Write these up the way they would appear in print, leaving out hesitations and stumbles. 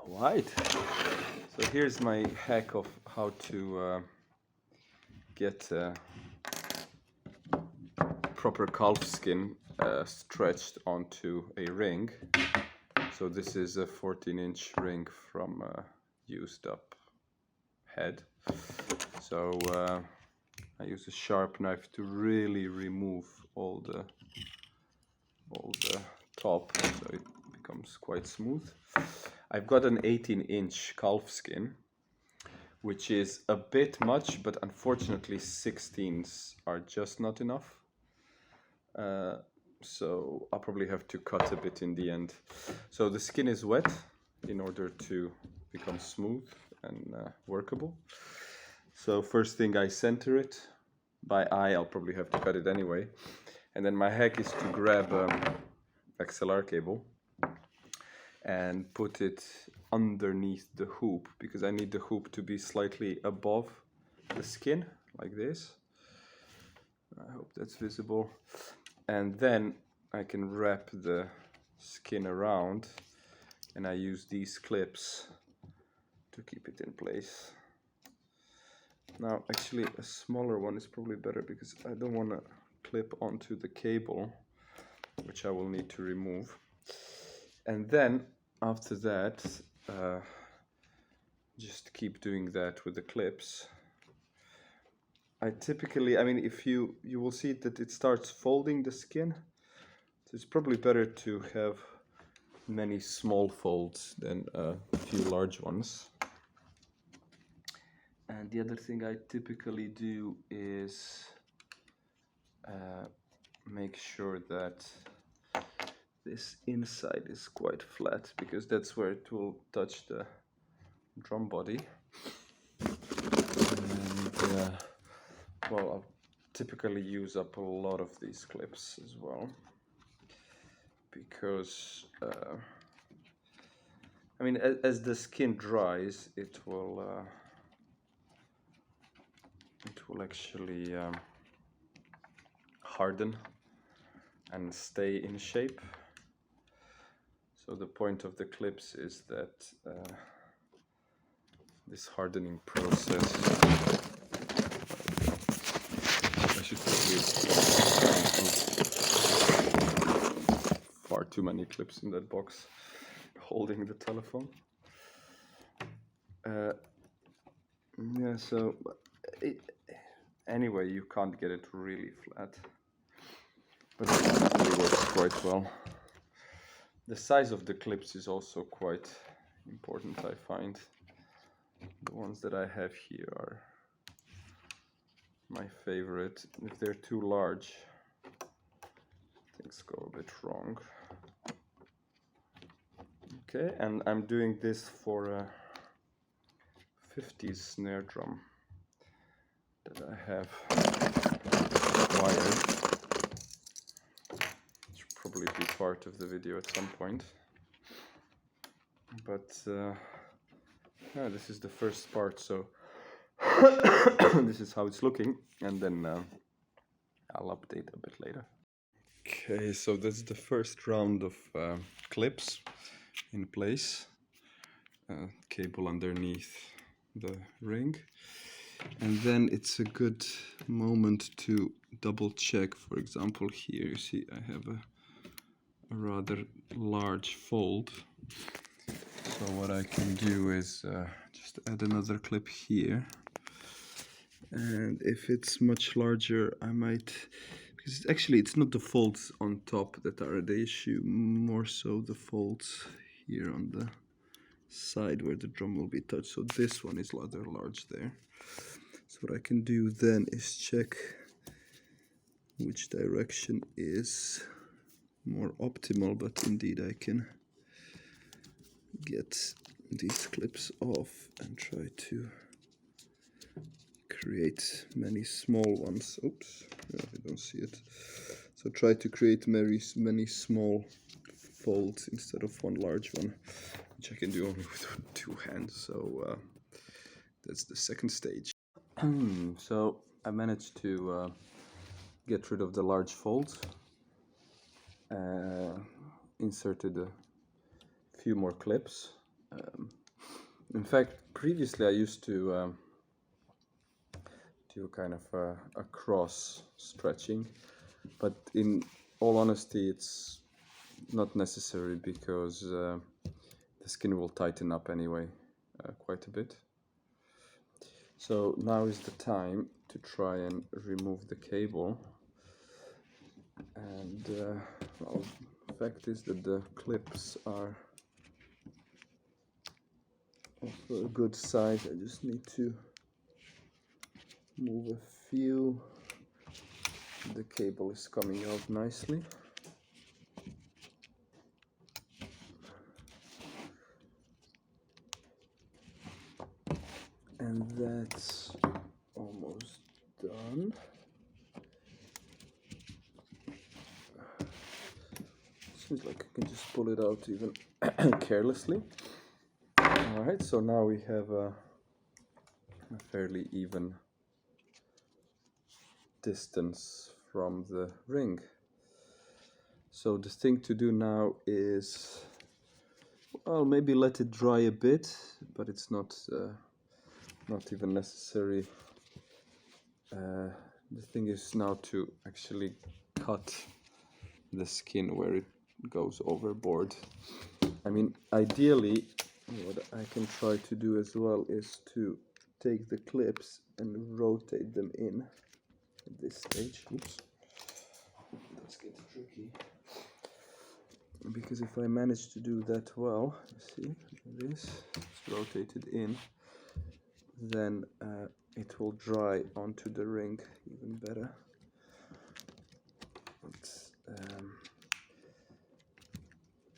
Alright, so here's my hack of how to get proper calfskin stretched onto a ring. So this is a 14-inch ring from a used up head. So I use a sharp knife to really remove all the top so it becomes quite smooth. I've got an 18-inch calfskin, which is a bit much, but unfortunately 16s are just not enough. So I'll probably have to cut a bit in the end. So the skin is wet in order to become smooth and workable. So first thing, I center it. By eye, I'll probably have to cut it anyway. And then my hack is to grab XLR cable and put it underneath the hoop, because I need the hoop to be slightly above the skin, like this. I hope that's visible. And then I can wrap the skin around, and I use these clips to keep it in place. Now, actually, a smaller one is probably better because I don't want to clip onto the cable, which I will need to remove. And then after that, just keep doing that with the clips. I mean, if you will see that it starts folding the skin. So it's probably better to have many small folds than a few large ones. And the other thing I typically do is make sure that this inside is quite flat, because that's where it will touch the drum body. And well, I'll typically use up a lot of these clips as well, because I mean, as the skin dries, it will actually harden and stay in shape. So the point of the clips is that this hardening process, I should probably, far too many clips in that box holding the telephone. Yeah, so anyway, you can't get it really flat, but it actually works quite well. The size of the clips is also quite important, I find. The ones that I have here are my favorite. If they're too large, things go a bit wrong. Okay, and I'm doing this for a 50s snare drum that I have wired. It should probably be part of the video at some point. But yeah, this is the first part, so this is how it's looking, and then I'll update a bit later. Okay, so that's the first round of clips in place. Cable underneath the ring, and then it's a good moment to double check. For example, here you see I have a rather large fold, so what I can do is just add another clip here, and if it's much larger I might, because actually it's not the folds on top that are the issue, more so the folds here on the side where the drum will be touched. So this one is rather large there. So what I can do then is check which direction is more optimal, but indeed I can get these clips off and try to create many small ones. Oops, yeah, I don't see it. So try to create many small folds instead of one large one, which I can do only with two hands. So that's the second stage. So I managed to get rid of the large folds, inserted a few more clips, In fact, previously I used to do kind of a cross stretching, but in all honesty it's not necessary because the skin will tighten up anyway quite a bit. So now is the time to try and remove the cable, and well, the fact is that the clips are of a good size. I just need to move a few. The cable is coming out nicely. And that's almost done. Seems like I can just pull it out even carelessly. Alright, so now we have a fairly even distance from the ring. So the thing to do now is, well, maybe let it dry a bit, but it's not even necessary. The thing is now to actually cut the skin where it goes overboard. I mean, ideally, what I can try to do as well is to take the clips and rotate them in at this stage. Oops, that's getting tricky. Because if I manage to do that well, you see, this is rotated in, then it will dry onto the ring even better.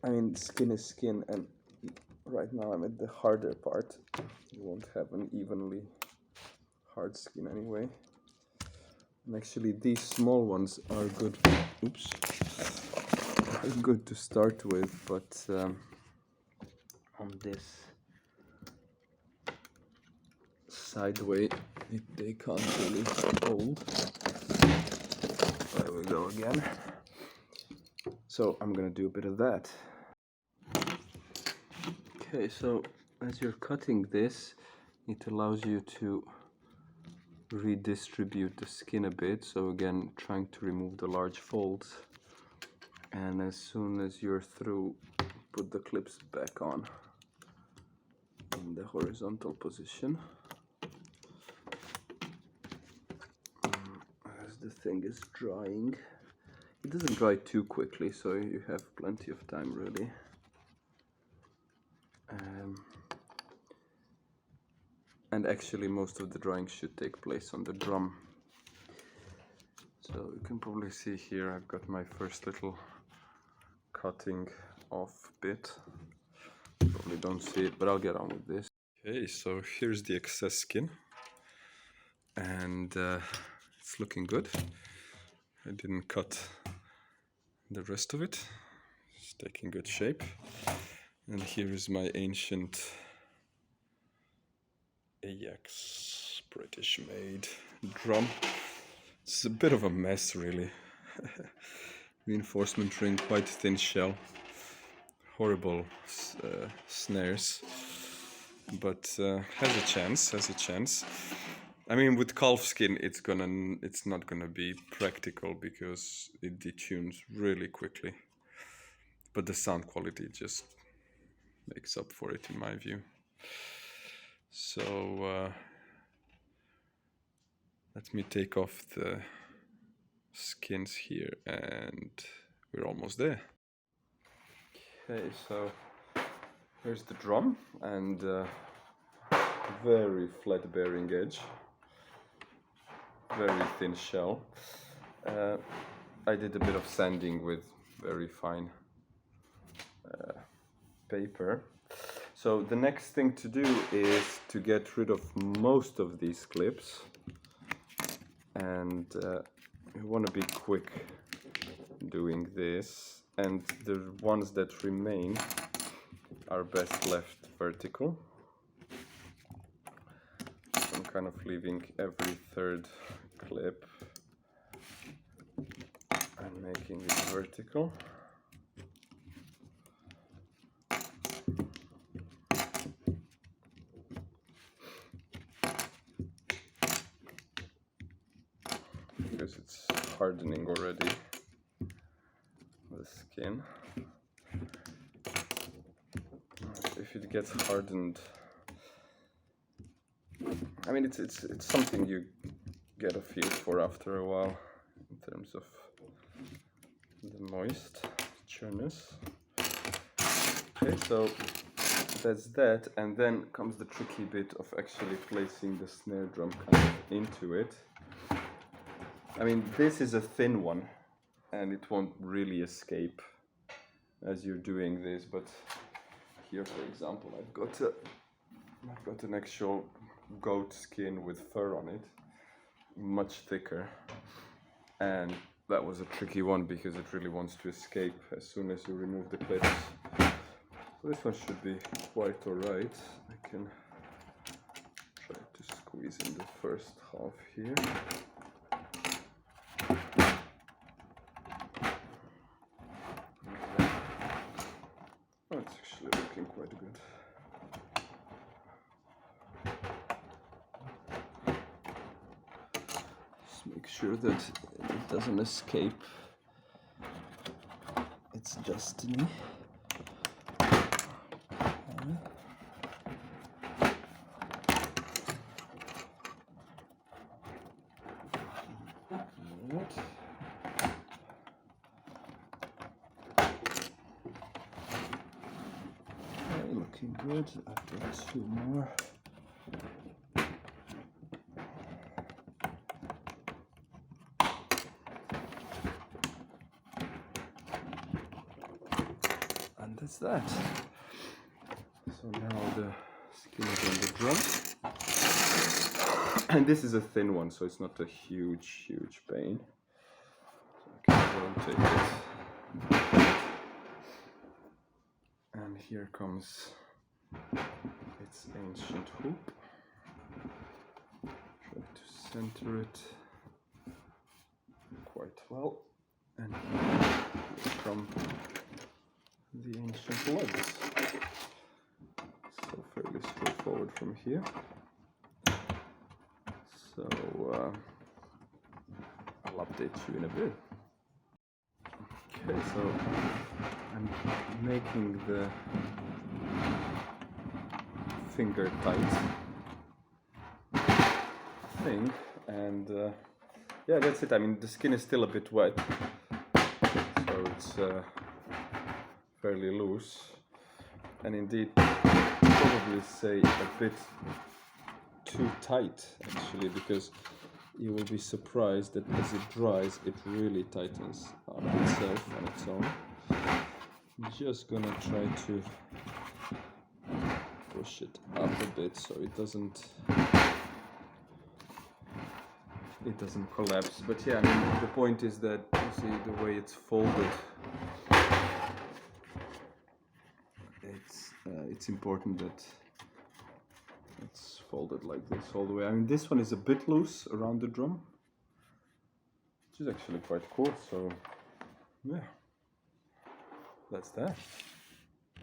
I mean, skin is skin, and right now I'm at the harder part. You won't have an evenly hard skin anyway. And actually these small ones are good, oops, are good to start with, but on this sideway they can't really hold. There we go again. So I'm gonna do a bit of that. Okay, so as you're cutting this, it allows you to redistribute the skin a bit. So again, trying to remove the large folds. And as soon as you're through, put the clips back on in the horizontal position. As the thing is drying, it doesn't dry too quickly, so you have plenty of time really. And actually most of the drying should take place on the drum. So you can probably see here I've got my first little cutting off bit. Probably don't see it, but I'll get on with this. Okay, so here's the excess skin, and it's looking good. I didn't cut the rest of it. It's taking good shape. And here is my ancient Ajax British made drum. It's a bit of a mess really. Reinforcement ring, quite thin shell, horrible snares, but has a chance. I mean, with calfskin it's not gonna be practical because it detunes really quickly, but the sound quality just makes up for it in my view. So let me take off the skins here and we're almost there. Okay, so here's the drum and very flat bearing edge, very thin shell. I did a bit of sanding with very fine paper. So the next thing to do is to get rid of most of these clips, and you want to be quick doing this, and the ones that remain are best left vertical. I'm kind of leaving every third clip and making it vertical. because it's hardening already, the skin. If it gets hardened, I mean, it's something you get a feel for after a while in terms of the moistureness. Okay, so that's that, and then comes the tricky bit of actually placing the snare drum kind of into it. I mean, this is a thin one, and it won't really escape as you're doing this, but here, for example, I've got an actual goat skin with fur on it, much thicker, and that was a tricky one because it really wants to escape as soon as you remove the clips. So this one should be quite alright. I can try to squeeze in the first half here. Oh, it's actually looking quite good. Just make sure that it doesn't escape its destiny. Looking good. I've got 2 more. And that's that. So now the skin is on the drum. And this is a thin one, so it's not a huge pain. So I can rotate it. And here comes its ancient hoop. Try to center it quite well. And here come the ancient legs. So fairly straightforward from here. So I'll update you in a bit. Okay, so I'm making the finger tight thing, and yeah, that's it. I mean, the skin is still a bit wet, so it's fairly loose, and indeed probably say a bit too tight actually, because you will be surprised that as it dries it really tightens on itself on its own. I'm just gonna try to push it up a bit so it doesn't collapse. But yeah, I mean, the point is that you see the way it's folded, it's important that it's folded like this all the way. I mean, this one is a bit loose around the drum, which is actually quite cool. So yeah, that's that.